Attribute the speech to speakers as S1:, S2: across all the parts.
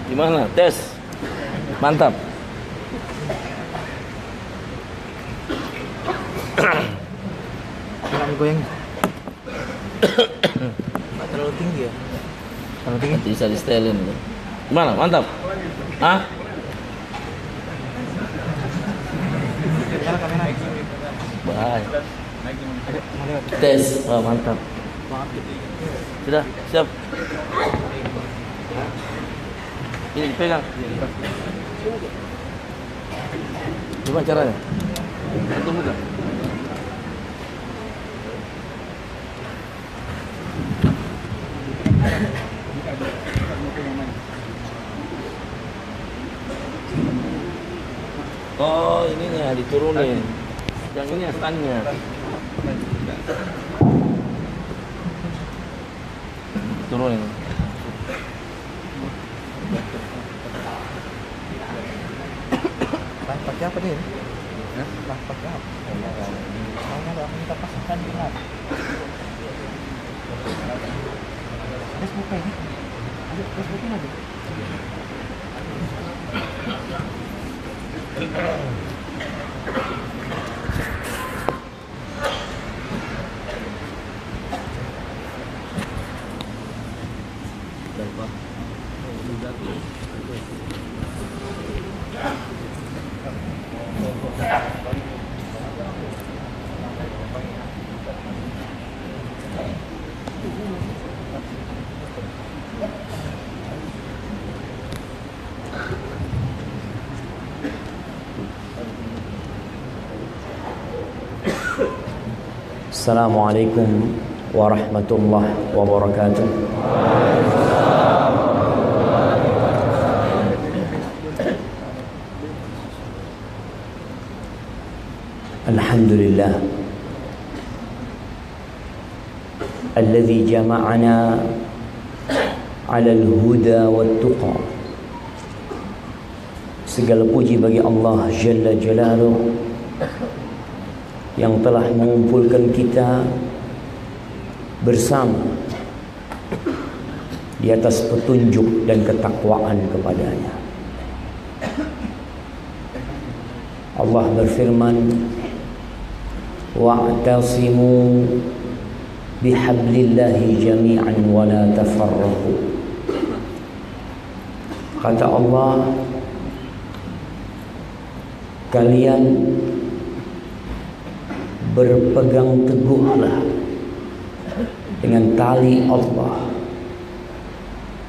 S1: Gimana? Tes. Mantap.
S2: Jangan goyang. Nggak terlalu tinggi ya? Terlalu tinggi?
S1: Bisa di setelin. Gimana? Mantap. Hah?
S2: Kamera.
S1: Baik. Tes. Wah, mantap. Sudah, siap. Ini dipegang. Gimana caranya? Satu muka. Oh, ininya diturunin. Yang ini standnya. Turunin.
S2: Pakai apa nih? Pakai apa? Soalnya kalau kita pasangkan gelap. Facebooknya ini. Ada Facebooknya lagi.
S3: Assalamualaikum warahmatullahi wabarakatuh. Alhamdulillah alladzi jama'ana 'ala al-huda wat-tuqa. Segala puji bagi Allah Jalla Jalaluhu yang telah mengumpulkan kita bersama di atas petunjuk dan ketakwaan kepadanya. Allah berfirman, wa'tasimu bihablillahi jami'an wa la tafarraqu. Kata Allah, kalian berpegang teguhlah dengan tali Allah,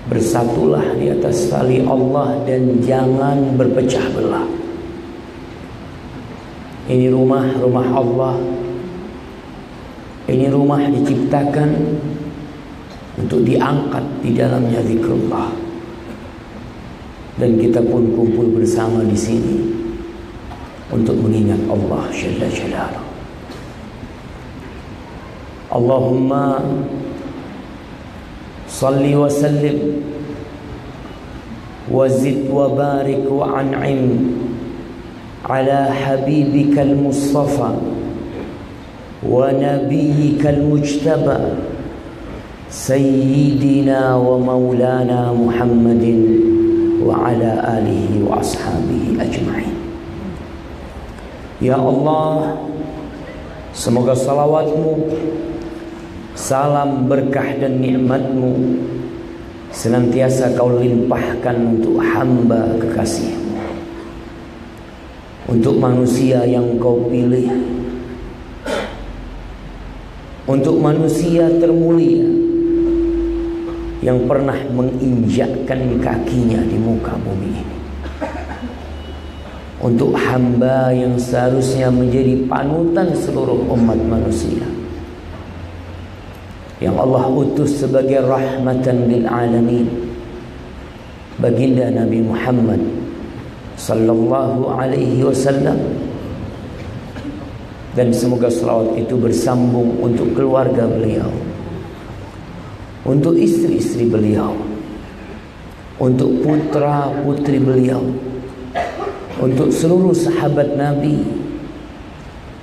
S3: bersatulah di atas tali Allah dan jangan berpecah belah. Ini rumah Allah. Ini rumah diciptakan untuk diangkat di dalamnya zikrullah, dan kita pun kumpul bersama di sini untuk mengingat Allah Jalla Jalaluhu. Allahumma salli wa sallim wa zid wa barik wa an'im ala habibikal mustafa wa nabiyyikal mujtaba sayyidina wa maulana Muhammadin wa ala alihi wa ashabihi ajma'in. Ya Allah, semoga salawatmu, salam berkah dan nikmatmu senantiasa kau limpahkan untuk hamba kekasihmu, untuk manusia yang kau pilih, untuk manusia termulia yang pernah menginjakkan kakinya di muka bumi ini, untuk hamba yang seharusnya menjadi panutan seluruh umat manusia, yang Allah utus sebagai rahmatan lil alamin, baginda Nabi Muhammad sallallahu alaihi wasallam. Dan semoga selawat itu bersambung untuk keluarga beliau, untuk istri-istri beliau, untuk putra-putri beliau, untuk seluruh sahabat Nabi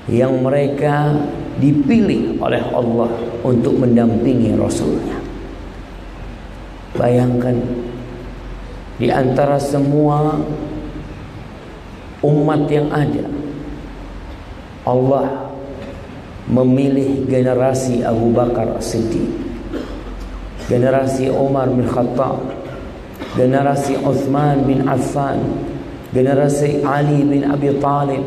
S3: yang mereka dipilih oleh Allah untuk mendampingi Rasulnya. Bayangkan Di antara semua umat yang ada, Allah memilih generasi Abu Bakar As-Siddiq, generasi Umar bin Khattab, generasi Uthman bin Affan, generasi Ali bin Abi Talib,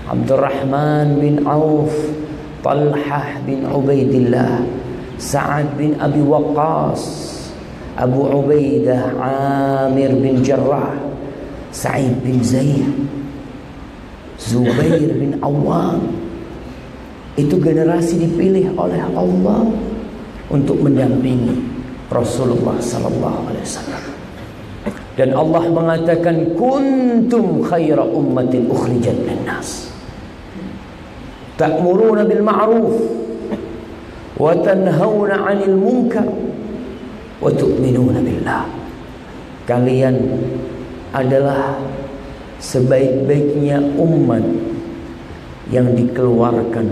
S3: Abdurrahman bin Auf, Talhah bin Ubaidillah, Sa'ad bin Abi Waqqas, Abu Ubaidah Amir bin Jarrah, Sa'id bin Zaid, Zubair bin Awam. Itu generasi dipilih oleh Allah untuk mendampingi Rasulullah sallallahu alaihi wasallam. Dan Allah mengatakan kuntum khaira ummatin ukhrijat lin-nas ta'muruna bil ma'ruf wa tanhauna 'anil munkar wa tu'minuna billah. Kalian adalah sebaik-baiknya umat yang dikeluarkan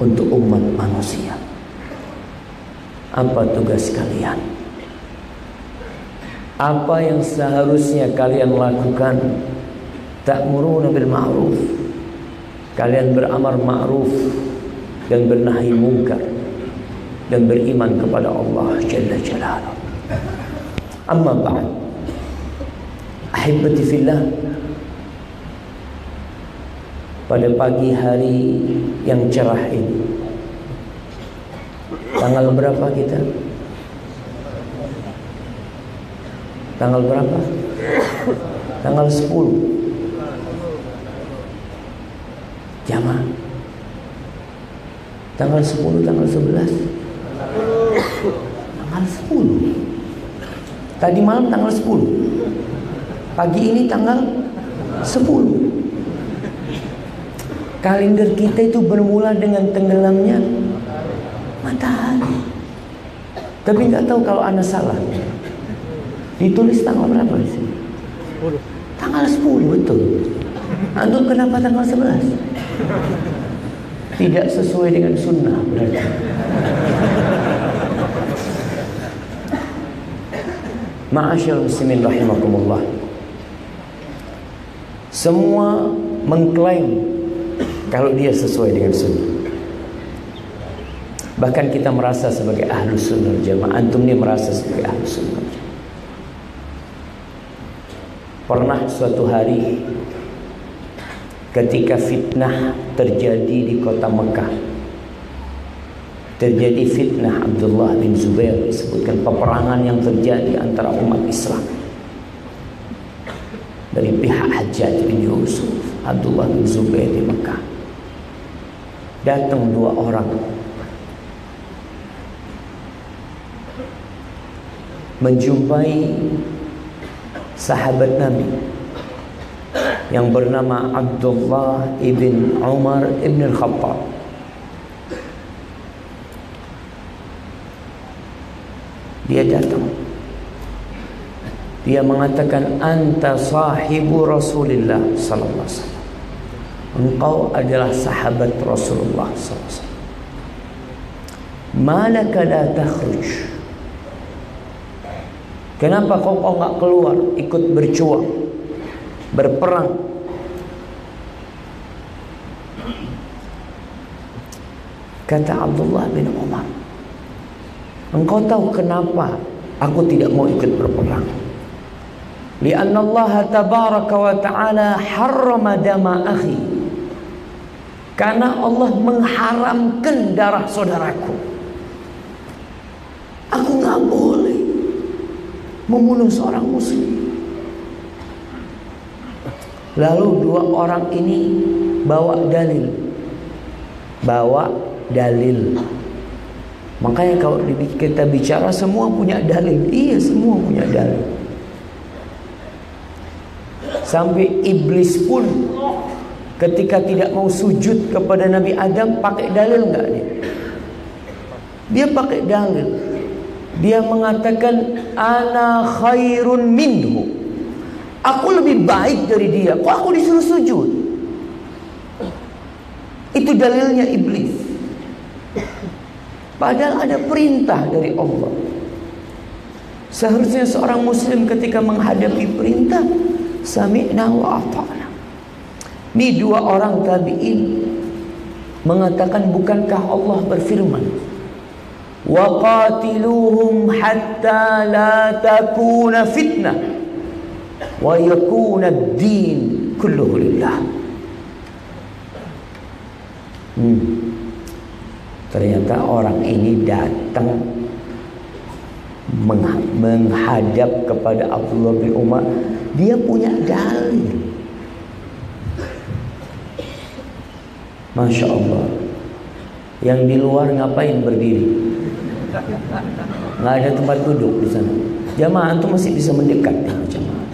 S3: untuk umat manusia. Apa tugas kalian? Apa yang seharusnya kalian lakukan? Ta'muruna bil ma'ruf, kalian beramar ma'ruf dan bernahi munkar dan beriman kepada Allah Jalla Jalaluhu. Amma ba'd, ahibati fillah, pada pagi hari yang cerah ini, tanggal berapa kita? Tanggal berapa? Tanggal 10. Jamaah. Tanggal 10, tanggal 11. Tanggal 10. Tadi malam tanggal 10. Pagi ini tanggal 10. Kalender kita itu bermula dengan tenggelamnya matahari. Tapi nggak tahu kalau ana salah. Ditulis tanggal berapa di sini? 10. Tanggal 10 betul. Antum kenapa tanggal 11? Tidak sesuai dengan sunnah berarti. Ma'asyiral muslimin rahimakumullah. Semua mengklaim kalau dia sesuai dengan sunnah. Bahkan kita merasa sebagai ahlus sunnah jamaah. Antum ini merasa sebagai ahlus sunnah. Pernah suatu hari ketika fitnah terjadi di kota Mekah, terjadi fitnah Abdullah bin Zubair, disebutkan peperangan yang terjadi antara umat Islam dari pihak Hajjaj bin Yusuf, Abdullah bin Zubair di Mekah. Datang dua orang menjumpai sahabat Nabi yang bernama Abdullah ibn Umar ibn al-Khattab. Dia datang, dia mengatakan, anta sahibu Rasulullah sallallahu alaihi wasallam, engkau adalah sahabat Rasulullah sallallahu alaihi wasallam. Malaka la takhruj, kenapa kau nggak keluar ikut berjuang, berperang? Kata Abdullah bin Umar, engkau tahu kenapa aku tidak mau ikut berperang? Lianna Allah tabaraka wa ta'ala harrama dama akhi, karena Allah mengharamkan darah saudaraku. Aku nggak boleh membunuh seorang muslim. Lalu dua orang ini bawa dalil. Makanya kalau kita bicara semua punya dalil. Iya, semua punya dalil. Sampai iblis pun ketika tidak mau sujud kepada Nabi Adam, pakai dalil enggak dia? Dia pakai dalil. Dia mengatakan ana khairun minhu, aku lebih baik dari dia, kok aku disuruh sujud? Itu dalilnya iblis. Padahal ada perintah dari Allah. Seharusnya seorang muslim ketika menghadapi perintah sami'na wa ata'na. Ini dua orang tabi'in mengatakan, bukankah Allah berfirman, wa qatiluhum hatta la takuna fitnah wa yakuna ad-din kulluhu lillah. Ternyata orang ini datang menghadap kepada Abdullah bin Umar. Dia punya dalil. Masya Allah. Yang di luar ngapain berdiri? Nggak ada tempat duduk di sana. Jamaah antum masih bisa mendekat ya, jamaah.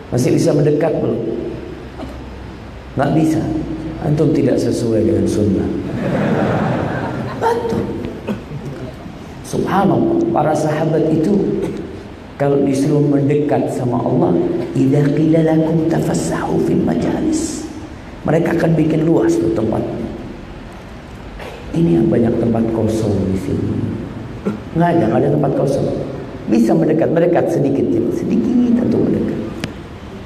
S3: Masih bisa mendekat belum? Nggak bisa. Antum tidak sesuai dengan sunnah. Betul. Subhanallah, para sahabat itu kalau disuruh mendekat sama Allah, idza qila lakum tafassahu fil majalis, mereka akan bikin luas tuh tempatnya. Ini yang banyak tempat kosong di sini. Nggak ada tempat kosong. Bisa mendekat sedikit untuk mendekat.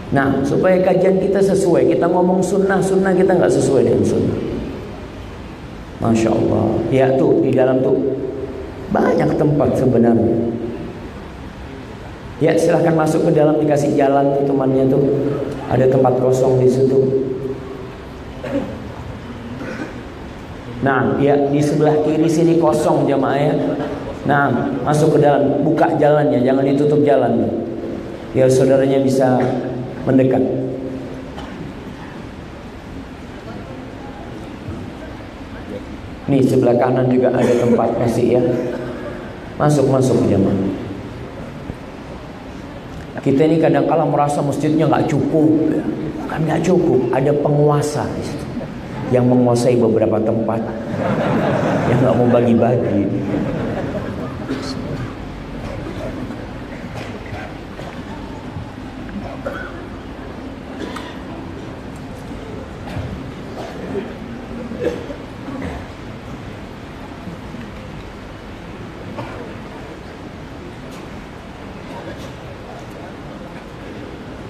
S3: Nah, supaya kajian kita sesuai, kita ngomong sunnah kita nggak sesuai dengan sunnah. Masya Allah. Ya tuh di dalam tuh banyak tempat sebenarnya. Ya silahkan masuk ke dalam, dikasih jalan tuh temannya tuh. Ada tempat kosong di situ. Nah, ya di sebelah kiri sini kosong jamaah ya. Nah, masuk ke dalam, buka jalannya, jangan ditutup jalannya. Biar saudaranya bisa mendekat. Nih sebelah kanan juga ada tempat masih ya. Masuk jamaah. Kita ini kadang-kala merasa masjidnya nggak cukup, ya. Kan nggak cukup. Ada penguasa di situ yang menguasai beberapa tempat, yang nggak mau bagi-bagi.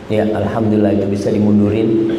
S3: Ya, alhamdulillah itu bisa dimundurin.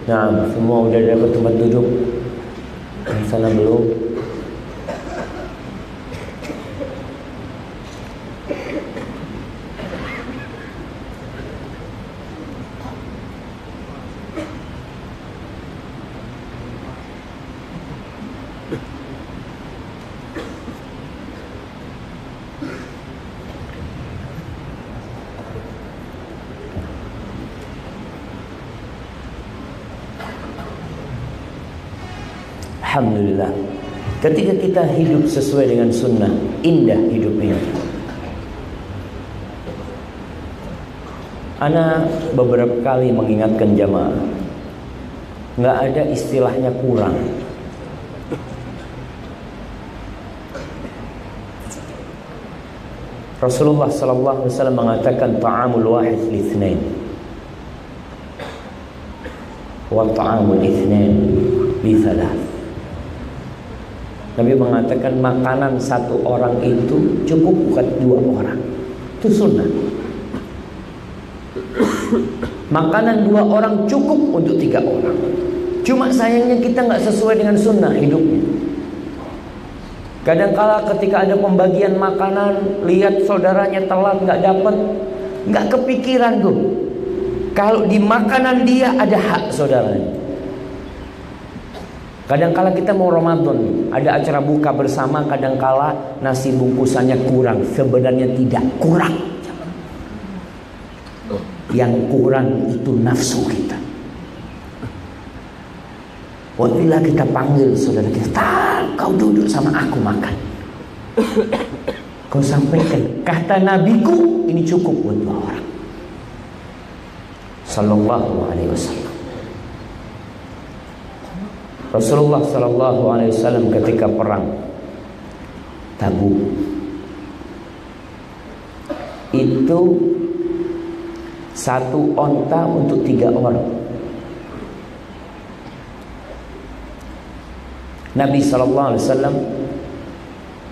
S3: Nah, semua udah dapat tempat duduk. Yang sana belum. Alhamdulillah. Ketika kita hidup sesuai dengan sunnah, indah hidup ini. Ana beberapa kali mengingatkan jamaah, nggak ada istilahnya kurang. Rasulullah sallallahu alaihi wasallam mengatakan ta'amul wahid litsnain wa ta'amul itsnain li thalath. Nabi mengatakan makanan satu orang itu cukup buat dua orang. Itu sunnah. Makanan dua orang cukup untuk tiga orang. Cuma sayangnya kita nggak sesuai dengan sunnah hidupnya. Kadang-kala ketika ada pembagian makanan, lihat saudaranya telat nggak dapat, nggak kepikiran tuh. Kalau di makanan dia ada hak saudaranya. Kadangkala kita mau Ramadan, ada acara buka bersama, kadangkala nasi bungkusannya kurang. Sebenarnya tidak kurang. Yang kurang itu nafsu kita. Bila kita panggil saudara kita, kau duduk sama aku makan. Kau sampaikan, kata nabiku, ini cukup buat 2 orang. Sallallahu alaihi wasallam. Rasulullah sallallahu alaihi wasallam ketika perang Tabuk itu 1 onta untuk 3 orang. Nabi sallallahu alaihi wasallam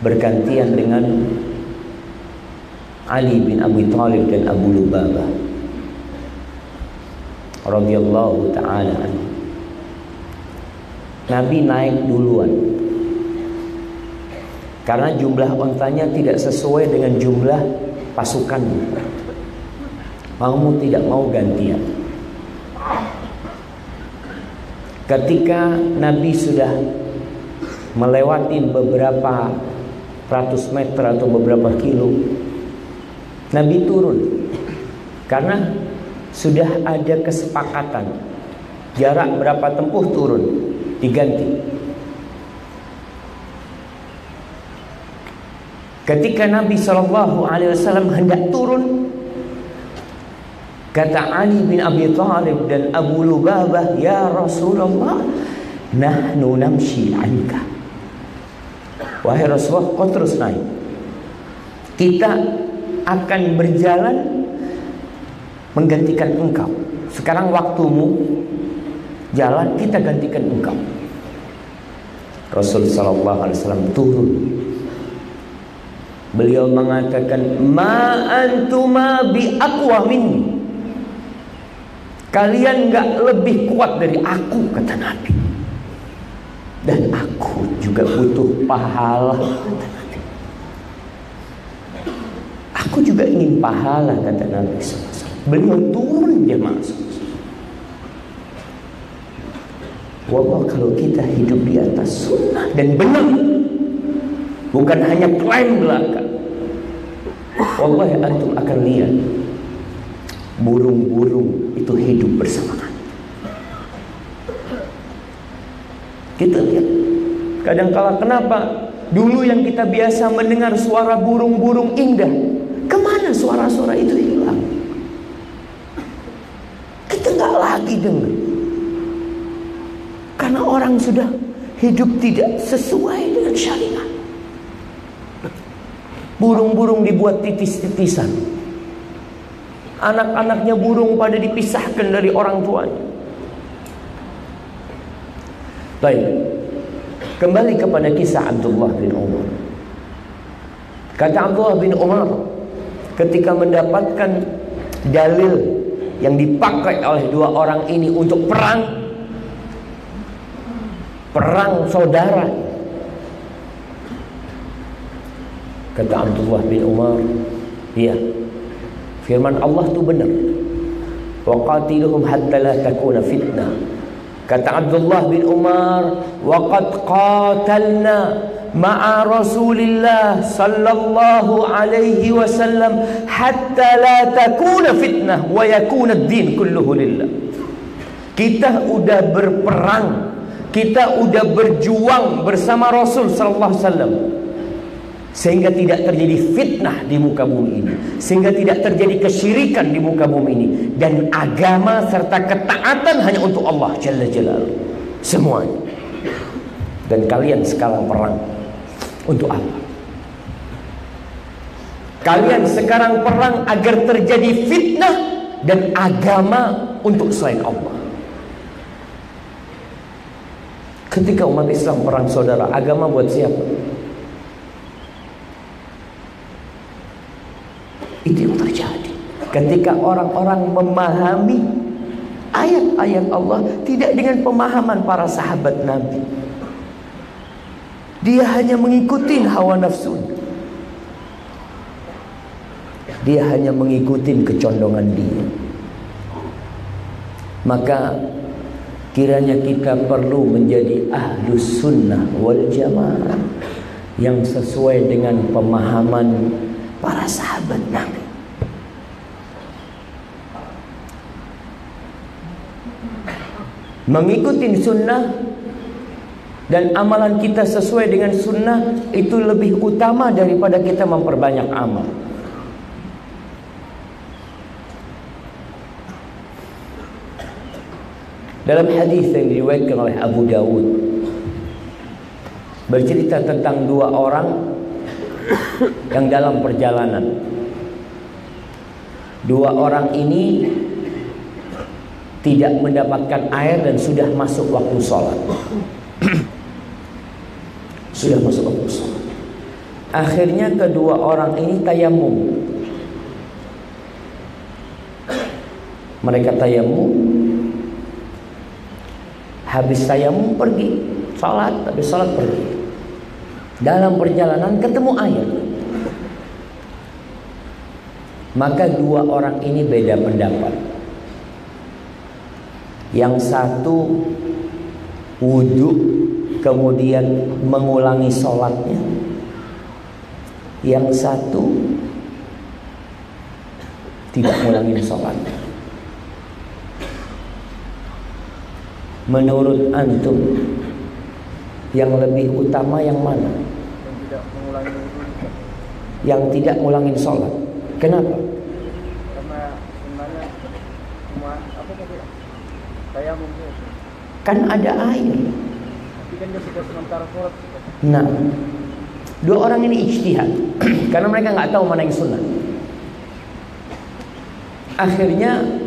S3: bergantian dengan Ali bin Abi Thalib dan Abu Lubabah radhiyallahu taala anhu. Nabi naik duluan karena jumlah ontanya tidak sesuai dengan jumlah pasukan. Mau tidak mau gantian. Ketika Nabi sudah melewati beberapa ratus meter atau beberapa kilo, Nabi turun karena sudah ada kesepakatan jarak berapa tempuh turun diganti. Ketika Nabi SAW hendak turun, kata Ali bin Abi Thalib dan Abu Lubabah, ya Rasulullah, nahnu namshi anka. Wahai Rasulullah, kau terus naik. Kita akan berjalan menggantikan engkau. Sekarang waktumu jalan, kita gantikan engkau. Rasul sallallahu alaihi wasallam turun. Beliau mengatakan, ma antuma bi aqwa minni. Kalian enggak lebih kuat dari aku, kata Nabi. Dan aku juga butuh pahala, kata Nabi. Aku juga ingin pahala, kata Nabi SAW. Beliau turun jemaah. Wallah, kalau kita hidup di atas sunnah dan benar, bukan hanya klaim belaka, wallahi antum akan lihat burung-burung itu hidup bersamaan. Kita lihat, kadangkala kenapa dulu yang kita biasa mendengar suara burung-burung indah, kemana suara-suara itu hilang? Kita nggak lagi dengar, karena orang sudah hidup tidak sesuai dengan syariat. Burung-burung dibuat titis-titisan, anak-anaknya burung pada dipisahkan dari orang tuanya. Baik, kembali kepada kisah Abdullah bin Umar. Kata Abdullah bin Umar, ketika mendapatkan dalil yang dipakai oleh 2 orang ini untuk perang saudara, kata Abdullah bin Umar, iya, firman Allah itu benar. Wa qatiluhum hatta la takuna fitnah. Kata Abdullah bin Umar, wa qad qatalna ma'a Rasulillah sallallahu alaihi wasallam hatta la takuna fitnah wa yakuna ad-din kulluhu lillah. Kita udah berperang, kita udah berjuang bersama Rasul sallallahu alaihi wasallam sehingga tidak terjadi fitnah di muka bumi ini, sehingga tidak terjadi kesyirikan di muka bumi ini, dan agama serta ketaatan hanya untuk Allah Jalla Jalaluhu semuanya. Dan kalian sekarang perang untuk apa? Kalian sekarang perang agar terjadi fitnah dan agama untuk selain Allah. Ketika umat Islam perang saudara, agama buat siapa? Itu yang terjadi ketika orang-orang memahami ayat-ayat Allah tidak dengan pemahaman para sahabat Nabi. Dia hanya mengikuti hawa nafsu, dia hanya mengikuti kecondongan dia. Maka Kiranya kita perlu menjadi ahlus sunnah wal jamaah yang sesuai dengan pemahaman para sahabat Nabi. Mengikuti sunnah dan amalan kita sesuai dengan sunnah itu lebih utama daripada kita memperbanyak amal. Dalam hadis yang diriwayatkan oleh Abu Dawud bercerita tentang dua orang yang dalam perjalanan. Dua orang ini tidak mendapatkan air dan sudah masuk waktu sholat. Sudah masuk waktu sholat. Akhirnya kedua orang ini tayamum. Mereka tayamum. Habis tayamum pergi salat, habis salat pergi. Dalam perjalanan ketemu air. Maka dua orang ini beda pendapat. Yang satu wudhu kemudian mengulangi salatnya. Yang satu tidak mengulangi salatnya. Menurut antum yang lebih utama yang mana?
S2: Yang tidak mengulangi wudu.
S3: Yang tidak ngulangin sholat. Kenapa?
S2: Karena sebenarnya cuma apa tadi? Tayamum itu.
S3: Kan ada air.
S2: Tapi kan dia sudah sementara sholat.
S3: Nah, dua orang ini ijtihad karena mereka nggak tahu mana yang sunnah. Akhirnya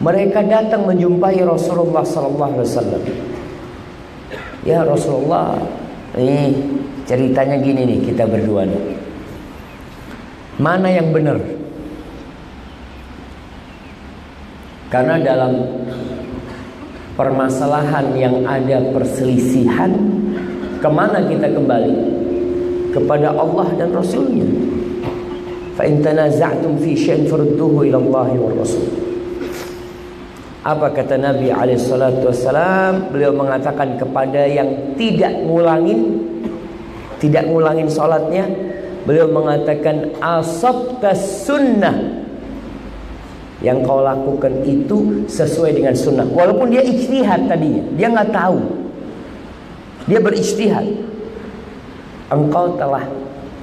S3: mereka datang menjumpai Rasulullah SAW. Ya Rasulullah, ini ceritanya gini nih, kita berdua nih. Mana yang benar? Karena dalam permasalahan yang ada perselisihan, kemana kita kembali? Kepada Allah dan Rasulnya. Fa in tanaza'tum fi syai'in farudduhu ila Allah wa Rasul. Apa kata Nabi SAW? Beliau mengatakan kepada yang tidak ngulangin sholatnya, beliau mengatakan asabtas sunnah. Yang kau lakukan itu sesuai dengan sunnah. Walaupun dia ijtihad tadinya, dia nggak tahu, dia berijtihad. Engkau telah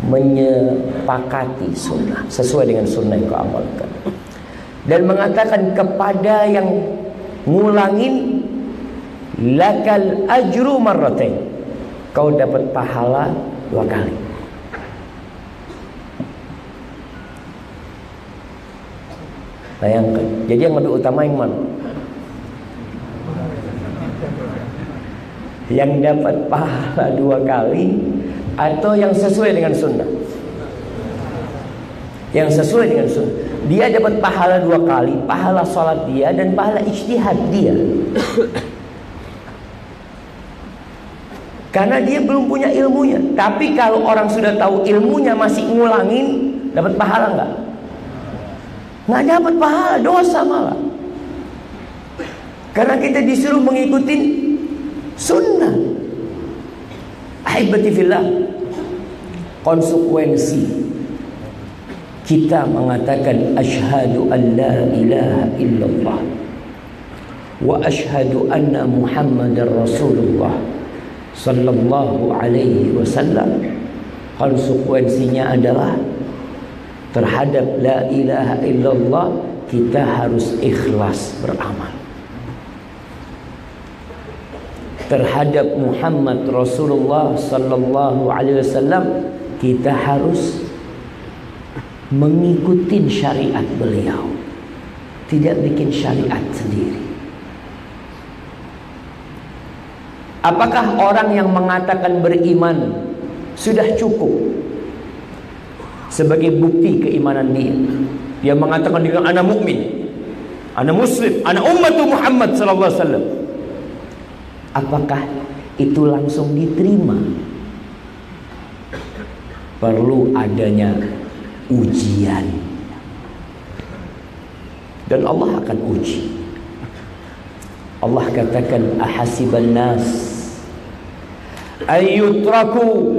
S3: menyepakati sunnah, sesuai dengan sunnah yang kau amalkan. Dan mengatakan kepada yang ngulangin, lakal ajru marratain, kau dapat pahala 2 kali. Bayangkan. Jadi yang lebih utama yang mana? Yang dapat pahala 2 kali atau yang sesuai dengan sunnah? Yang sesuai dengan sunnah. Dia dapat pahala 2 kali, pahala sholat dia dan pahala ijtihad dia. Karena dia belum punya ilmunya. Tapi kalau orang sudah tahu ilmunya masih ngulangin, dapat pahala enggak? Nggak dapat pahala, dosa malah. Karena kita disuruh mengikuti sunnah. Ahibati fillah, konsekuensi kita mengatakan asyhadu an la ilaha illallah wa asyhadu anna Muhammadar Rasulullah sallallahu alaihi wasallam, konsekuensinya adalah terhadap la ilaha illallah kita harus ikhlas beramal. Terhadap Muhammad Rasulullah sallallahu alaihi wasallam kita harus mengikuti syariat beliau, tidak bikin syariat sendiri. Apakah orang yang mengatakan beriman sudah cukup sebagai bukti keimanan dia? Dia mengatakan dia ana mukmin, ana muslim, ana ummatu Muhammad sallallahu alaihi wasallam. Apakah itu langsung diterima? Perlu adanya ujian, dan Allah akan uji. Allah katakan ahasiban nas ayyutraku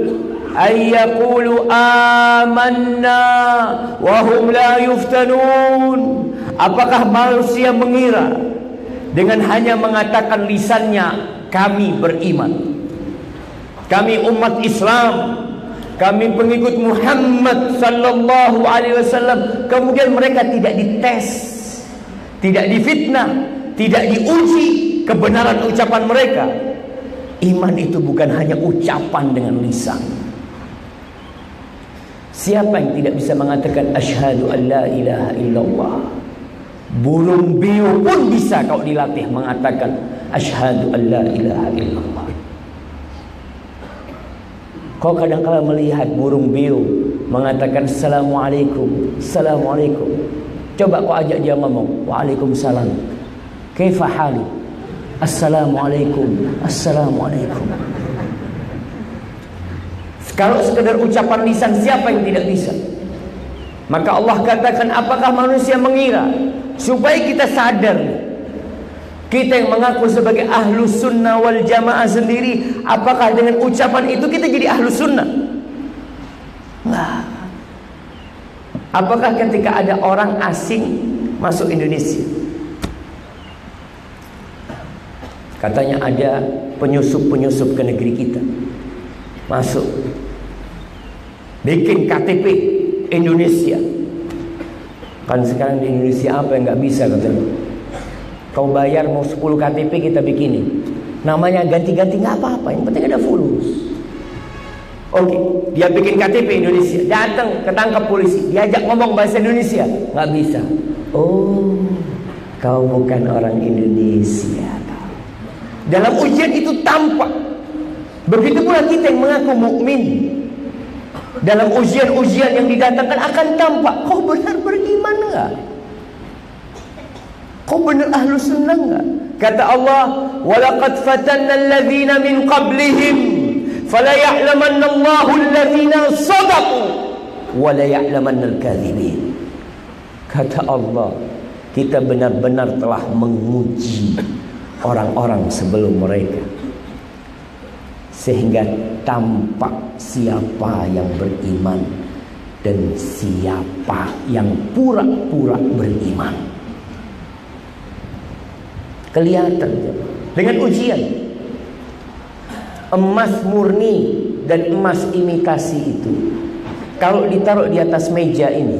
S3: ayyaqulu amanna wa hum la yuftanun. Apakah manusia mengira dengan hanya mengatakan lisannya kami beriman, kami umat Islam, kami pengikut Muhammad sallallahu alaihi wasallam, kemudian mereka tidak dites, tidak difitnah, tidak diuji kebenaran ucapan mereka? Iman itu bukan hanya ucapan dengan lisan. Siapa yang tidak bisa mengatakan asyhadu an la ilaha illallah? Burung beo pun bisa kalau dilatih mengatakan asyhadu an la ilaha illallah. Kau kadang-kala melihat burung beo mengatakan assalamualaikum, assalamualaikum. Coba kau ajak dia ngomong waalaikumsalam, kaifa halu, assalamualaikum, assalamualaikum. Kalau sekedar ucapan lisan, siapa yang tidak bisa? Maka Allah katakan, apakah manusia mengira? Supaya kita sadar, kita yang mengaku sebagai ahlus sunnah wal jamaah sendiri, apakah dengan ucapan itu kita jadi ahlus sunnah? Nah, apakah ketika ada orang asing masuk Indonesia, katanya ada penyusup-penyusup ke negeri kita, masuk, bikin KTP Indonesia. Kan sekarang di Indonesia apa yang nggak bisa katanya? Kau bayar mau 10 KTP kita bikinin. Namanya ganti-ganti nggak apa-apa, yang penting ada fulus. Oke, dia bikin KTP Indonesia, datang ketangkap polisi, diajak ngomong bahasa Indonesia, nggak bisa. Oh, kau bukan orang Indonesia. Dalam ujian itu tampak. Begitu pula kita yang mengaku mukmin, dalam ujian-ujian yang didatangkan akan tampak kau benar beriman enggak? Kau benar ahlus sunnah enggak? Kata Allah, walaqad fatanna alladhina min qablihim fala ya'lamanna Allahu alladhina sadaqu wa la ya'lamanna al-kadhibin. Kata Allah, kita benar-benar telah menguji orang-orang sebelum mereka, sehingga tampak siapa yang beriman dan siapa yang pura-pura beriman. Kelihatan dengan ujian. Emas murni dan emas imitasi itu kalau ditaruh di atas meja ini,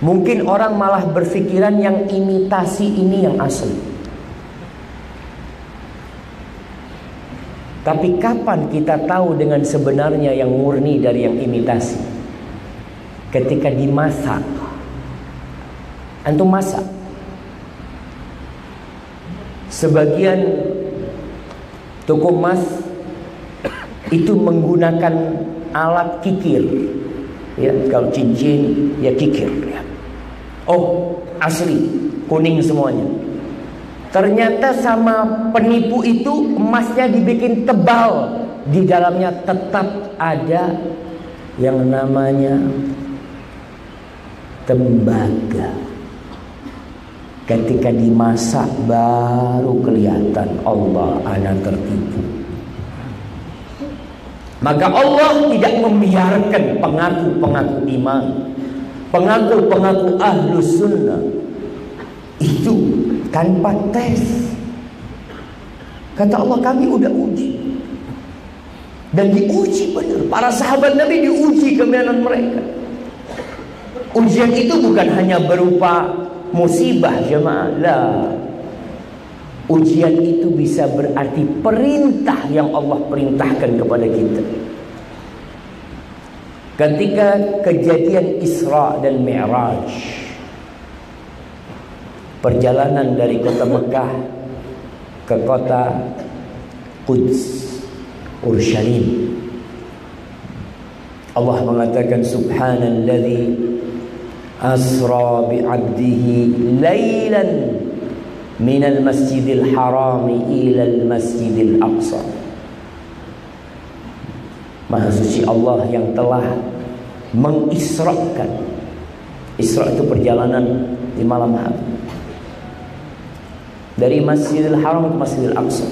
S3: mungkin orang malah berpikiran yang imitasi ini yang asli. Tapi kapan kita tahu dengan sebenarnya yang murni dari yang imitasi? Ketika dimasak. Antum masak. Sebagian toko emas itu menggunakan alat kikir. Ya, kalau cincin ya kikir. Oh, asli, kuning semuanya. Ternyata sama penipu itu emasnya dibikin tebal, di dalamnya tetap ada yang namanya tembaga. Ketika dimasak baru kelihatan, Allah, ana tertipu. Maka Allah tidak membiarkan pengaku-pengaku iman, pengaku-pengaku ahlus sunnah itu tanpa tes. Kata Allah, kami udah uji. Dan diuji benar. Para sahabat Nabi diuji keimanan mereka. Ujian itu bukan hanya berupa musibah jemaah. Lah. Ujian itu bisa berarti perintah yang Allah perintahkan kepada kita. Ketika kejadian Isra dan Mi'raj, perjalanan dari kota Mekah ke kota Quds, Urushalim, Allah mengatakan subhanalladzi asra bi'abdihi lailan minal masjidil harami ilal masjidil aqsa. Maha suci Allah yang telah mengisrakan. Isra itu perjalanan di malam hari. Dari Masjidil Haram ke Masjidil Aqsa.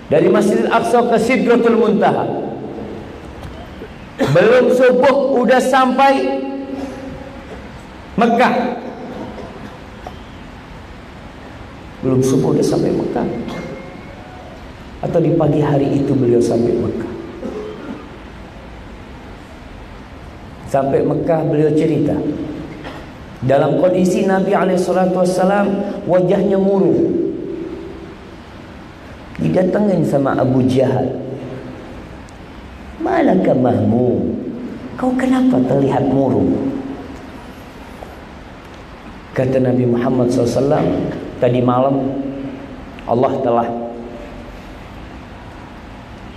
S3: Dari Masjidil Aqsa ke Sidratul Muntaha. Belum subuh udah sampai Mekah. Belum subuh udah sampai Mekah. Atau di pagi hari itu beliau sampai Mekah. Sampai Mekah beliau cerita, dalam kondisi Nabi SAW wajahnya murung. Didatengin sama Abu Jahal. Malaka mahmum, kau kenapa terlihat murung? Kata Nabi Muhammad SAW, tadi malam Allah telah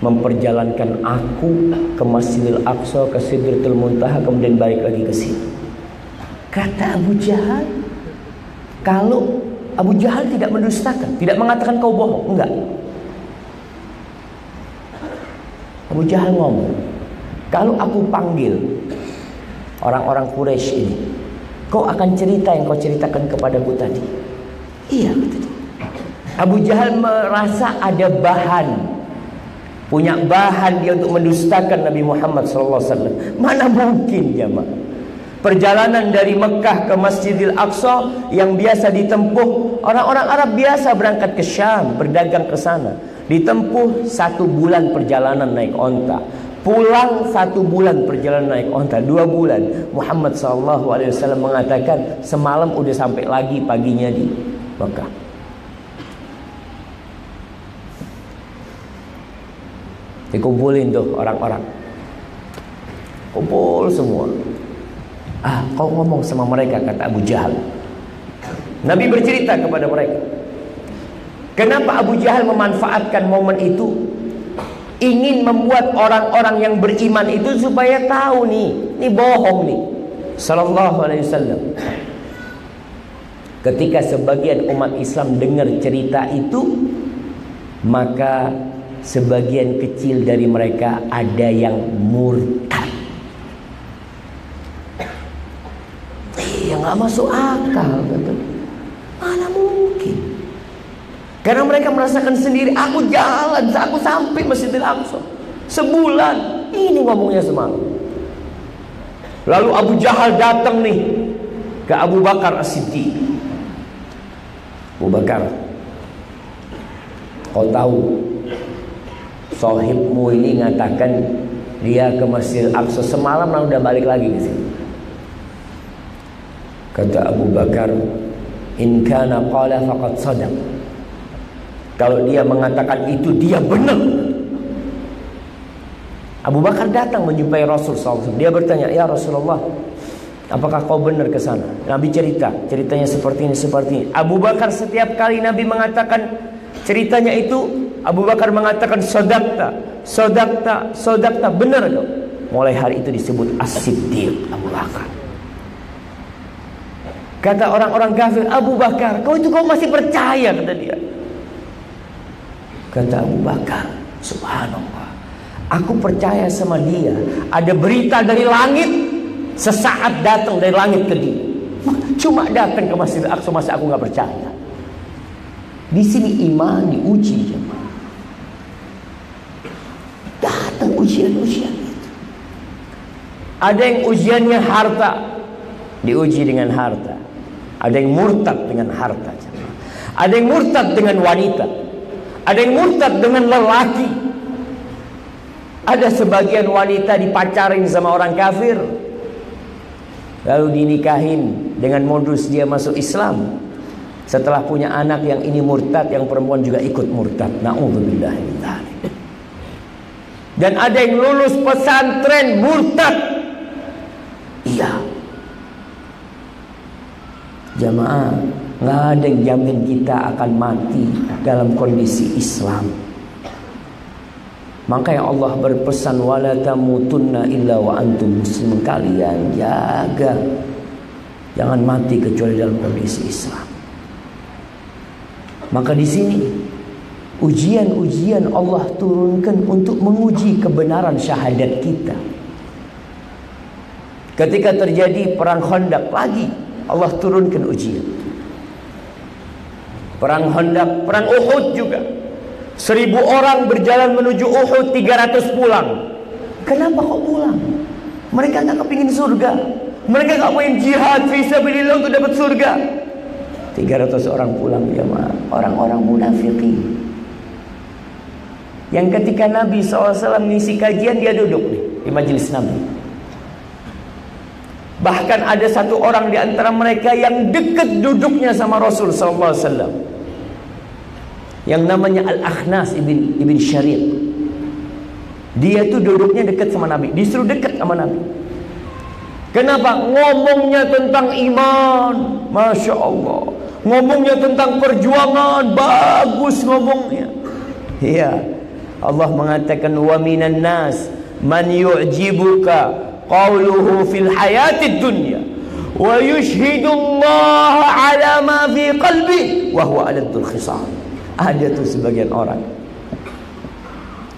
S3: memperjalankan aku ke Masjidil Aqsa, ke Sidratul Muntaha, kemudian balik lagi ke sini. Kata Abu Jahal, kalau Abu Jahal tidak mendustakan, tidak mengatakan kau bohong, enggak. Abu Jahal ngomong, kalau aku panggil orang-orang Quraisy ini, kau akan cerita yang kau ceritakan kepadaku tadi. Iya, kata dia. Abu Jahal merasa ada bahan, punya bahan dia untuk mendustakan Nabi Muhammad SAW. Mana mungkin jemaah? Perjalanan dari Mekah ke Masjidil Aqsa yang biasa ditempuh orang-orang Arab biasa berangkat ke Syam, berdagang ke sana, ditempuh 1 bulan perjalanan naik onta, pulang 1 bulan perjalanan naik onta, 2 bulan. Muhammad SAW mengatakan semalam udah sampai lagi paginya di Mekah. Dikumpulin tuh orang-orang, kumpul semua. Kau ngomong sama mereka, kata Abu Jahal. Nabi bercerita kepada mereka, kenapa Abu Jahal memanfaatkan momen itu, ingin membuat orang-orang yang beriman itu supaya tahu nih, ini bohong nih. Sallallahu alaihi wasallam. Ketika sebagian umat Islam dengar cerita itu, maka sebagian kecil dari mereka ada yang murtad. Ya nggak masuk akal, kata. Mana mungkin? Karena mereka merasakan sendiri, aku jalan, aku sampai Masjidil Aqsa sebulan. Ini ngomongnya semalam. Lalu Abu Jahal datang nih ke Abu Bakar As-Siddiq. Abu Bakar, kau tahu sahibmu ini mengatakan dia ke Masjidil Aqsa semalam, lalu udah balik lagi ke sini. Kata Abu Bakar, in kana qala faqad sadaq. Kalau dia mengatakan itu, dia benar. Abu Bakar datang menjumpai Rasul SAW. Dia bertanya, ya Rasulullah, apakah kau benar ke sana? Nabi ceritanya seperti ini, seperti ini. Abu Bakar setiap kali Nabi mengatakan ceritanya itu, Abu Bakar mengatakan sodakta, sodakta, sodakta, benar dong. Mulai hari itu disebut As-Siddiq Abu Bakar. Kata orang-orang kafir, Abu Bakar, kau masih percaya, kata dia. Kata Abu Bakar, subhanallah, aku percaya sama dia. Ada berita dari langit, sesaat datang dari langit ke dia. Cuma datang ke Masjidil Aqsa, masa aku gak percaya? Di sini iman diuji, jemaah. Datang ujian-ujian itu. Ada yang ujiannya harta, diuji dengan harta. Ada yang murtad dengan harta, jemaah. Ada yang murtad dengan wanita. Ada yang murtad dengan lelaki. Ada sebagian wanita dipacarin sama orang kafir, lalu dinikahin dengan modus dia masuk Islam. Setelah punya anak yang ini murtad, yang perempuan juga ikut murtad. Na'udzubillah min dzalik. Dan ada yang lulus pesantren murtad. Iya. Jamaah, nggak ada yang jamin kita akan mati dalam kondisi Islam. Makanya Allah berpesan, wala tamutunna illa wa antum muslimun. Kalian jaga, jangan mati kecuali dalam kondisi Islam. Maka di sini ujian-ujian Allah turunkan untuk menguji kebenaran syahadat kita. Ketika terjadi perang Khandaq lagi, Allah turunkan ujian. Perang Khandaq, perang Uhud juga. 1000 orang berjalan menuju Uhud, 300 pulang. Kenapa kok pulang? Mereka nggak kepingin surga. Mereka nggak pengen jihad fisabilillah untuk dapat surga. 300 orang pulang jemaah. Orang-orang munafikin. Yang ketika Nabi SAW mengisi kajian, dia duduk nih di majelis Nabi. Bahkan ada satu orang di antara mereka yang dekat duduknya sama Rasul SAW, yang namanya Al-Akhnas ibn Syariq. Dia tuh duduknya dekat sama Nabi, disuruh dekat sama Nabi. Kenapa? Ngomongnya tentang iman, Masya Allah. Ngomongnya tentang perjuangan, bagus ngomongnya. Iya, Allah mengatakan wa minan nas man yu'jibuka qawluhu fil hayatid dunya wa yushhidullaha ala ma fi qalbi wa huwa aladul khisam. Ada tuh sebagian orang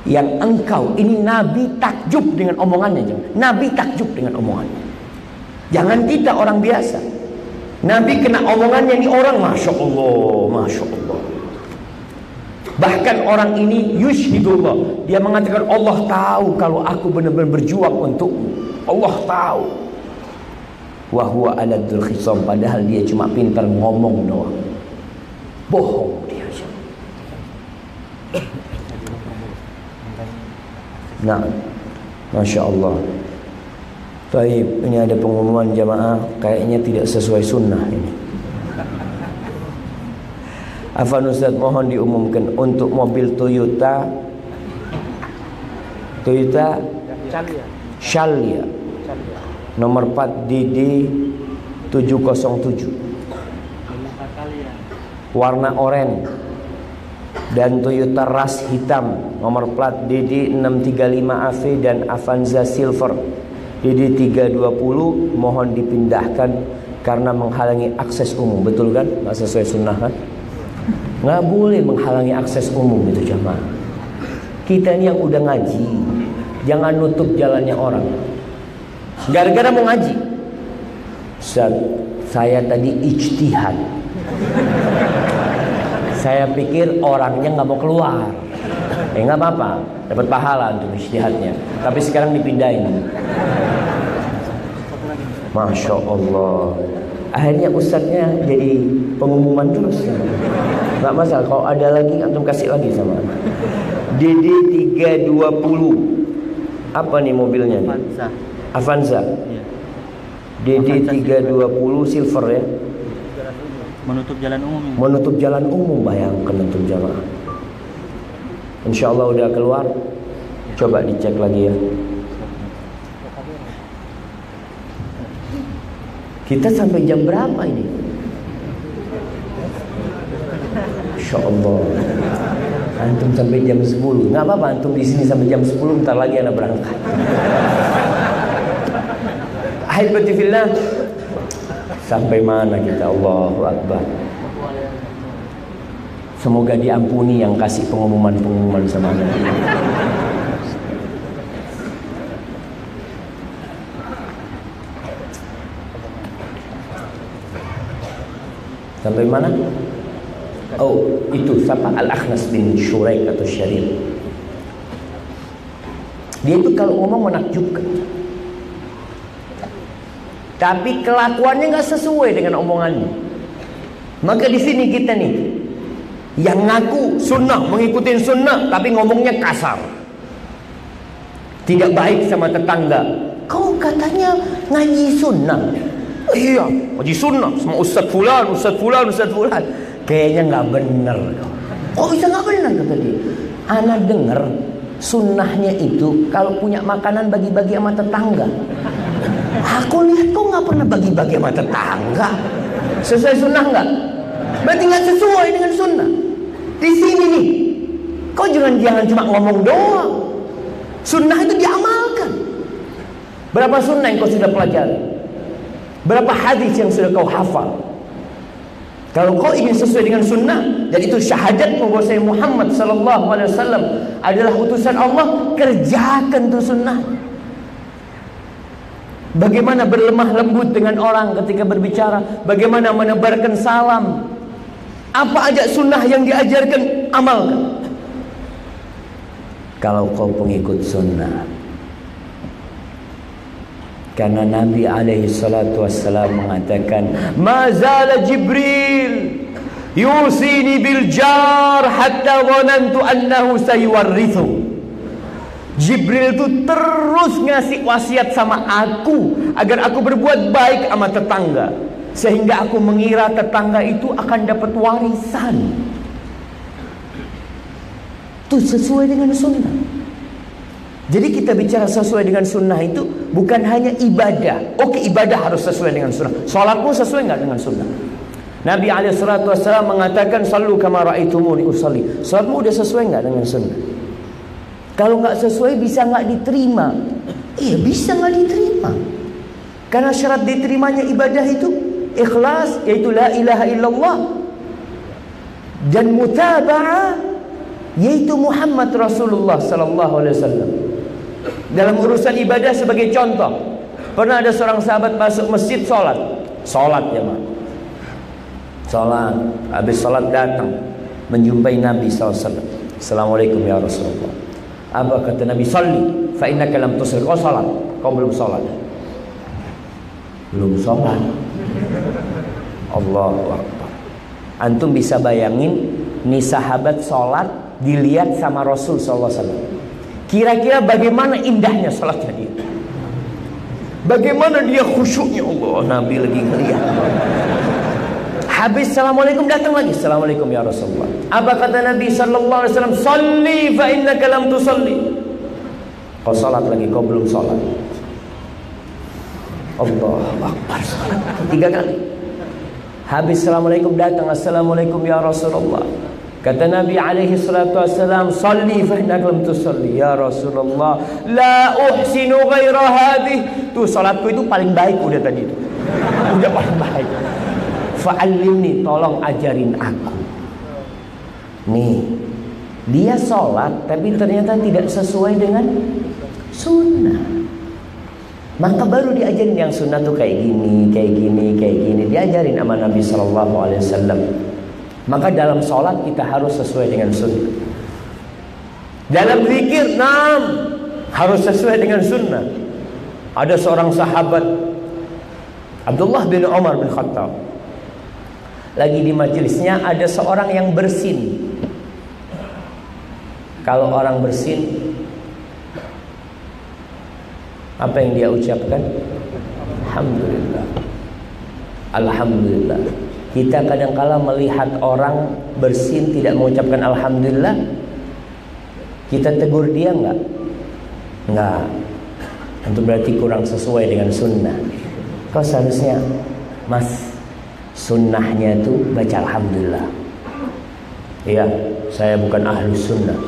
S3: yang engkau, ini Nabi takjub dengan omongannya. Nabi takjub dengan omongannya. Jangan kita orang biasa. Nabi kena omongannya, ini orang Masya Allah, Masya Allah. Bahkan orang ini yushhidullah, dia mengatakan Allah tahu kalau aku benar-benar berjuang untukmu. Allah tahu. Wa huwa aladul khisam, padahal dia cuma pintar ngomong doang. Bohong dia. Nah, Masya Allah. Baik, ini ada pengumuman jamaah, kayaknya tidak sesuai sunnah ini. Afan Ustaz, mohon diumumkan untuk mobil Toyota Shalya nomor 4 DD 707 warna oranye, dan Toyota Rush hitam nomor plat DD 635 AV dan Avanza Silver DD 320 mohon dipindahkan karena menghalangi akses umum. Betul kan? Nggak sesuai sunnah kan? Nggak boleh menghalangi akses umum itu jamaah. Kita ini yang udah ngaji, jangan nutup jalannya orang gara-gara mau ngaji. Ustaz, saya tadi ijtihad, saya pikir orangnya nggak mau keluar. Nggak apa-apa, dapat pahala untuk ijtihadnya. Tapi sekarang dipindahin. Masya Allah. Akhirnya ustadznya jadi pengumuman terus. Nggak masalah, kalau ada lagi antum kasih lagi sama DD 320. Apa nih mobilnya nih? Avanza. Iya. DD 320 Silver ya.
S2: Menutup jalan umum.
S3: Menutup jalan umum, bayangkan untuk jamaah. Insya Allah udah keluar. Coba dicek lagi ya. Kita sampai jam berapa ini? Insya Allah. Antum sampai jam 10. Nggak apa-apa, antum di sini sampai jam 10. Bentar lagi anak berangkat. Ahibati fillah. Sampai mana kita? Allahu Akbar. Semoga diampuni yang kasih pengumuman-pengumuman sama anda. Sampai mana? Oh, itu siapa? Al-Akhnas bin Syuraik atau Syariq. Dia itu kalau ngomong menakjubkan, tapi kelakuannya nggak sesuai dengan omongannya. Maka di sini kita nih yang ngaku sunnah, mengikuti sunnah, tapi ngomongnya kasar, tidak baik sama tetangga. Kau katanya ngaji sunnah. Iya, ngaji sunnah sama Ustaz Fulan, Ustaz Fulan, Ustaz Fulan. Kayaknya nggak bener. Kok bisa nggak bener kata dia? Ana dengar sunnahnya itu kalau punya makanan bagi-bagi sama tetangga. Aku lihat kok nggak pernah bagi-bagi sama tetangga. Sesuai sunnah nggak? Berarti nggak sesuai dengan sunnah. Di sini nih, kau jangan cuma ngomong doang. Sunnah itu diamalkan. Berapa sunnah yang kau sudah pelajari? Berapa hadis yang sudah kau hafal? Kalau kau ingin sesuai dengan sunnah, dan itu syahadat bahwa saya Muhammad sallallahu alaihi wasallam adalah utusan Allah, kerjakan tuh sunnah. Bagaimana berlemah lembut dengan orang ketika berbicara, bagaimana menebarkan salam. Apa aja sunnah yang diajarkan, amalkan. Kalau kau pengikut sunnah. Karena Nabi alaihi salatu wassalam mengatakan, "Mazala Jibril yusini bil jar hatta dhanantu annahu sayuwarrithu." Jibril itu terus ngasih wasiat sama aku agar aku berbuat baik sama tetangga, sehingga aku mengira tetangga itu akan dapat warisan. Itu sesuai dengan sunnah. Jadi kita bicara sesuai dengan sunnah itu bukan hanya ibadah. Oke, ibadah harus sesuai dengan sunnah. Salatmu sesuai nggak dengan sunnah? Nabi alaihissalam mengatakan, "Sallu kama ra'aitumuni usalli." Salatmu udah sesuai nggak dengan sunnah? Kalau nggak sesuai, bisa nggak diterima? Iya, bisa nggak diterima. Karena syarat diterimanya ibadah itu ikhlas, yaitu la ilaha illallah, dan mutaba'ah, yaitu Muhammad Rasulullah sallallahu alaihi wasallam. Dalam urusan ibadah, sebagai contoh, pernah ada seorang sahabat masuk masjid sholat ya Pak. Sholat, habis sholat datang menjumpai Nabi SAW. Assalamualaikum ya Rasulullah. Apa kata Nabi? Sholli fa innaka lam tusalli. Kau sholat, kau belum sholat. Belum sholat. Allahu Akbar. Antum bisa bayangin, nih sahabat sholat dilihat sama Rasul SAW. Kira-kira bagaimana indahnya sholatnya dia? Bagaimana dia khusyuknya? Allah, Nabi lagi ngeliat. Habis assalamualaikum, datang lagi. Assalamualaikum ya Rasulullah. Apa kata Nabi sallallahu alaihi wasallam? Sholli fa innaka lam tusalli. Kau salat lagi, kau belum salat. Allahu Akbar. 3 kali. Habis assalamualaikum, datang. Assalamualaikum ya Rasulullah. Kata Nabi alaihi salatu wassalam, "Sholli fa innaka lam tusalli." Ya Rasulullah, la uhsinu ghaira hadhihi. Tuh salatku itu paling baik udah tadi itu. Udah paling baik. Fa'allimni, tolong ajarin aku. Nih, dia sholat tapi ternyata tidak sesuai dengan sunnah. Maka baru diajarin yang sunnah tuh kayak gini, kayak gini, kayak gini. Diajarin sama Nabi sallallahu alaihi wasallam. Maka dalam sholat kita harus sesuai dengan sunnah. Dalam zikir, harus sesuai dengan sunnah. Ada seorang sahabat, Abdullah bin Umar bin Khattab, lagi di majelisnya ada seorang yang bersin. Kalau orang bersin, apa yang dia ucapkan? Alhamdulillah. Alhamdulillah. Kita kadang-kala melihat orang bersin tidak mengucapkan alhamdulillah, kita tegur dia enggak? Enggak. Itu berarti kurang sesuai dengan sunnah. Kau seharusnya, Mas, sunnahnya itu baca alhamdulillah. Iya, saya bukan ahlus sunnah.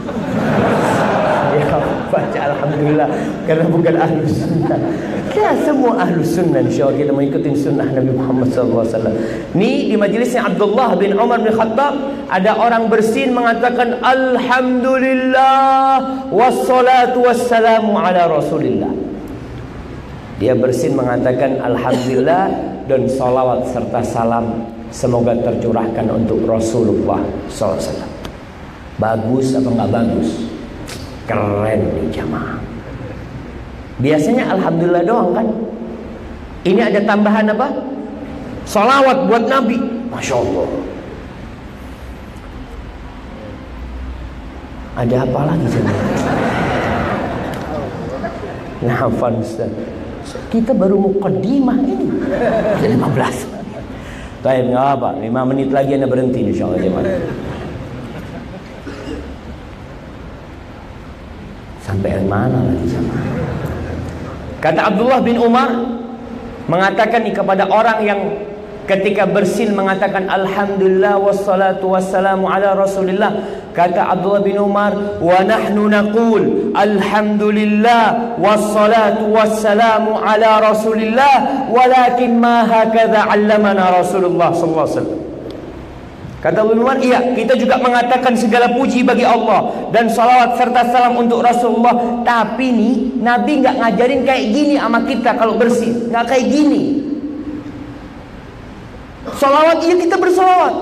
S3: Ya, baca alhamdulillah karena bukan ahlus sunnah. Kita semua ahlus sunnah, insyaallah kita mengikuti sunnah Nabi Muhammad SAW. Nih di majelisnya Abdullah bin Umar bin Khattab, ada orang bersin mengatakan alhamdulillah wassalatu wassalamu ala rasulillah. Dia bersin mengatakan alhamdulillah dan salawat serta salam semoga tercurahkan untuk Rasulullah SAW. Bagus apa enggak bagus? Keren nih jamaah. Biasanya alhamdulillah doang kan? Ini ada tambahan apa? Salawat buat Nabi. Masya Allah. Ada apa lagi jemaah? Nafan Ustaz. Kita baru muqaddimah ini. 15. Baik, enggak apa, 5 menit lagi Anda berhenti insyaallah jemaah. Sampai mana lagi jemaah? Kata Abdullah bin Umar mengatakan kepada orang yang ketika bersin mengatakan alhamdulillah wassalatu wassalamu ala rasulillah, kata Abdullah bin Umar, wa nahnu naqul alhamdulillah wassalatu wassalamu ala rasulillah walakin ma hakadha 'allamana Rasulullah sallallahu alaihi wasallam. Kata Ibnu Umar, iya, kita juga mengatakan segala puji bagi Allah dan salawat serta salam untuk Rasulullah. Tapi nih, Nabi nggak ngajarin kayak gini sama kita kalau bersih, nggak kayak gini. Salawat, iya kita bersalawat.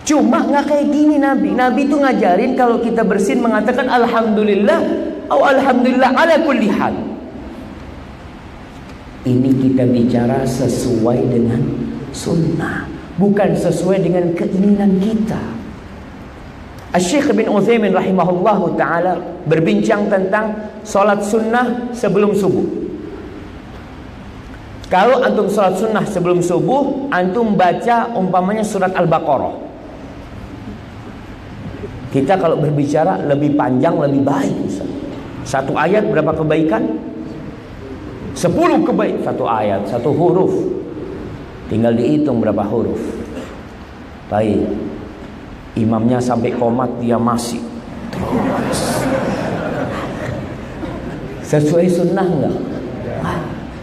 S3: Cuma nggak kayak gini Nabi. Nabi itu ngajarin kalau kita bersin mengatakan alhamdulillah atau alhamdulillah ala kulli hal. Ini kita bicara sesuai dengan sunnah, bukan sesuai dengan keinginan kita. Asy-Syaikh bin Utsaimin rahimahullahu taala berbincang tentang salat sunnah sebelum subuh. Kalau antum salat sunnah sebelum subuh, antum baca umpamanya surat Al-Baqarah. Kita kalau berbicara lebih panjang lebih baik. Satu ayat berapa kebaikan? 10 kebaikan. Satu ayat, satu huruf. Tinggal dihitung berapa huruf. Baik. Imamnya sampai komat dia masih terus. Sesuai sunnah enggak?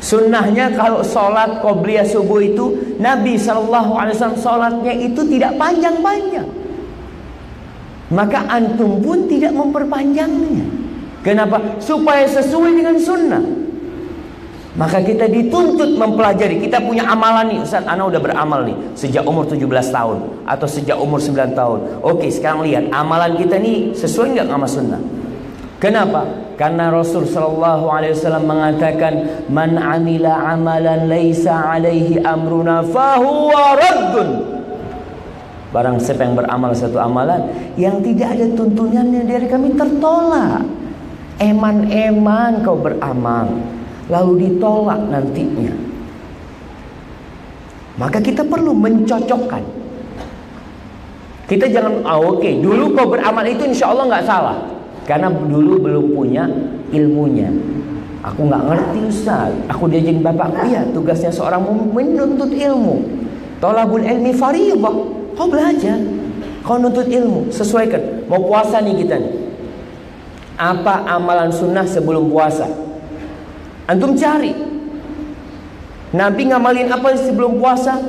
S3: Sunnahnya kalau sholat qobliyah subuh itu Nabi SAW sholatnya itu tidak panjang-panjang. Maka antum pun tidak memperpanjangnya. Kenapa? Supaya sesuai dengan sunnah. Maka kita dituntut mempelajari. Kita punya amalan nih, Ustaz, ana udah beramal nih sejak umur 17 tahun atau sejak umur 9 tahun. Oke, sekarang lihat amalan kita nih sesuai nggak sama sunnah. Kenapa? Karena Rasul sallallahu alaihi wasallam mengatakan, "Man 'amila 'amalan laisa 'alaihi amruna fahuwa raddun." Barang siapa yang beramal satu amalan yang tidak ada tuntunannya dari kami tertolak. Eman-eman kau beramal lalu ditolak nantinya. Maka kita perlu mencocokkan. Kita jangan oke, dulu kau beramal itu insya Allah nggak salah. Karena dulu belum punya ilmunya. Aku nggak ngerti Ustaz. Aku diajarin bapakku, ya tugasnya seorang menuntut ilmu. Thalabul ilmi fardhah. Kau belajar, kau nuntut ilmu, sesuaikan. Mau puasa nih kita nih. Apa amalan sunnah sebelum puasa? Antum cari. Nabi ngamalin apa sebelum puasa?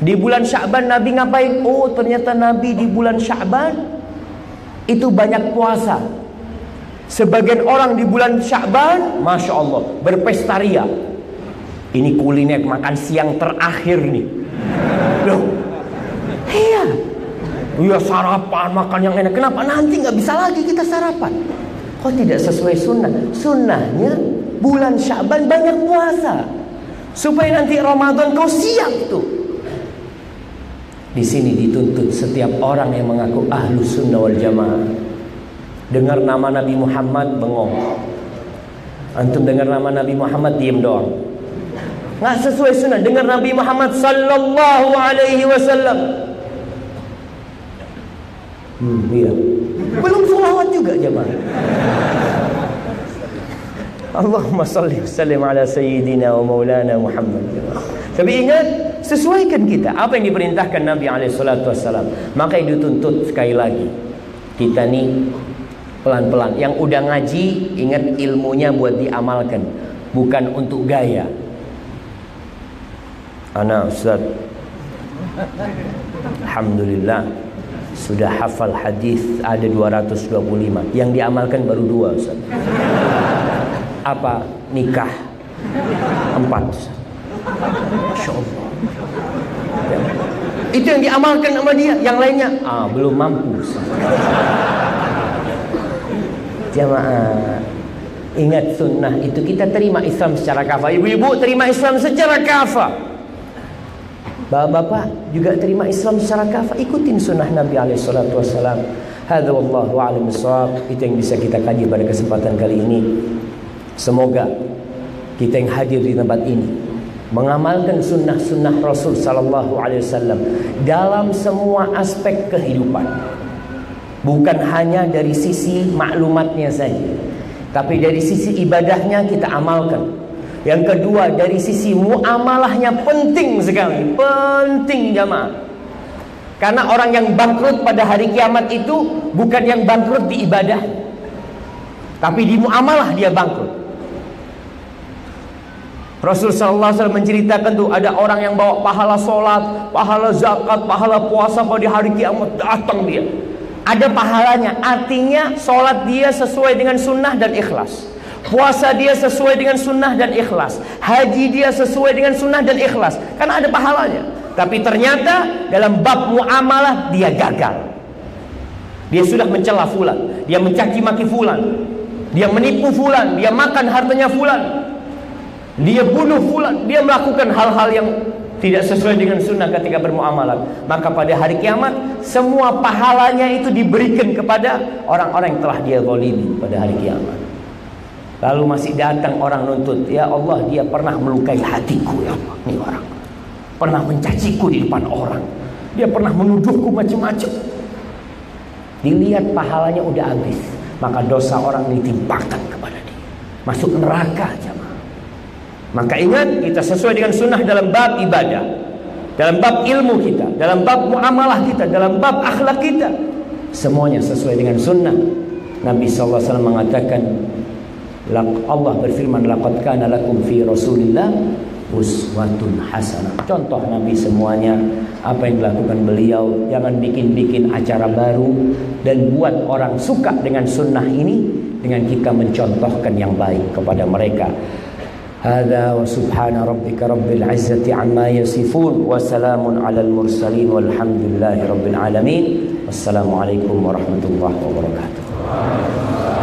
S3: Di bulan Sya'ban Nabi ngapain? Oh, ternyata Nabi di bulan Sya'ban itu banyak puasa. Sebagian orang di bulan Sya'ban, Masya Allah, berpesta ria. Ini kuliner makan siang terakhir nih. Loh, iya. Ya sarapan, makan yang enak. Kenapa? Nanti nggak bisa lagi kita sarapan. Kok tidak sesuai sunnah? Sunnahnya bulan Sya'ban banyak puasa. Supaya nanti Ramadan kau siap tuh. Di sini dituntut setiap orang yang mengaku ahlus sunnah wal jamaah. Dengar nama Nabi Muhammad bengong. Antum dengar nama Nabi Muhammad diem doang. Nggak sesuai sunnah. Dengar Nabi Muhammad sallallahu alaihi wasallam. Iya. Belum sholawat juga jemaah. Allahumma salli wa sallim ala sayyidina wa maulana Muhammad. Tapi ingat, sesuaikan kita apa yang diperintahkan Nabi SAW. Maka yang dituntut sekali lagi, kita nih pelan-pelan. Yang udah ngaji, ingat ilmunya buat diamalkan, bukan untuk gaya. Ana Ustaz, alhamdulillah sudah hafal hadis ada 225. Yang diamalkan baru 2 Ustaz. Apa? Nikah 4 Ustaz. Masya Allah ya. Itu yang diamalkan sama dia. Yang lainnya belum mampu. Jamaah, ingat sunnah itu kita terima Islam secara kafah. Ibu-ibu terima Islam secara kafah. Bapak-bapak juga terima Islam secara kafah. Ikutin sunnah Nabi SAW. Hadza wallahu a'lam bishawab. Itu yang bisa kita kaji pada kesempatan kali ini. Semoga kita yang hadir di tempat ini mengamalkan sunnah-sunnah Rasul sallallahu alaihi wasallam dalam semua aspek kehidupan. Bukan hanya dari sisi maklumatnya saja, tapi dari sisi ibadahnya kita amalkan. Yang kedua, dari sisi muamalahnya penting sekali. Penting jamaah. Karena orang yang bangkrut pada hari kiamat itu bukan yang bangkrut di ibadah, tapi di muamalah dia bangkrut. Rasul sallallahu alaihi wasallam menceritakan tuh ada orang yang bawa pahala sholat, pahala zakat, pahala puasa, pada hari kiamat datang dia. Ada pahalanya, artinya sholat dia sesuai dengan sunnah dan ikhlas. Puasa dia sesuai dengan sunnah dan ikhlas. Haji dia sesuai dengan sunnah dan ikhlas. Karena ada pahalanya. Tapi ternyata dalam bab muamalah dia gagal. Dia sudah mencela fulan, dia mencaci maki fulan, dia menipu fulan, dia makan hartanya fulan, dia bunuh fulan, dia melakukan hal-hal yang tidak sesuai dengan sunnah ketika bermuamalah. Maka pada hari kiamat semua pahalanya itu diberikan kepada orang-orang yang telah dia zalimi pada hari kiamat. Lalu masih datang orang nuntut, ya Allah, dia pernah melukai hatiku, ya Allah, ini orang pernah mencaciku di depan orang, dia pernah menuduhku macam-macam. Dilihat pahalanya udah habis, maka dosa orang ditimpakan kepada dia, masuk neraka aja. Maka ingat, kita sesuai dengan sunnah dalam bab ibadah, dalam bab ilmu kita, dalam bab muamalah kita, dalam bab akhlak kita, semuanya sesuai dengan sunnah. Nabi SAW mengatakan, Allah berfirman, laqad kana lakum fi Rasulillah uswatun hasanah. Contoh Nabi semuanya, apa yang dilakukan beliau. Jangan bikin-bikin acara baru dan buat orang suka dengan sunnah ini dengan kita mencontohkan yang baik kepada mereka. Hadza wa subhana rabbika rabbil izzati amma yasifun wa salamun alal mursalin walhamdulillahi rabbil alamin. Wassalamualaikum warahmatullahi wabarakatuh.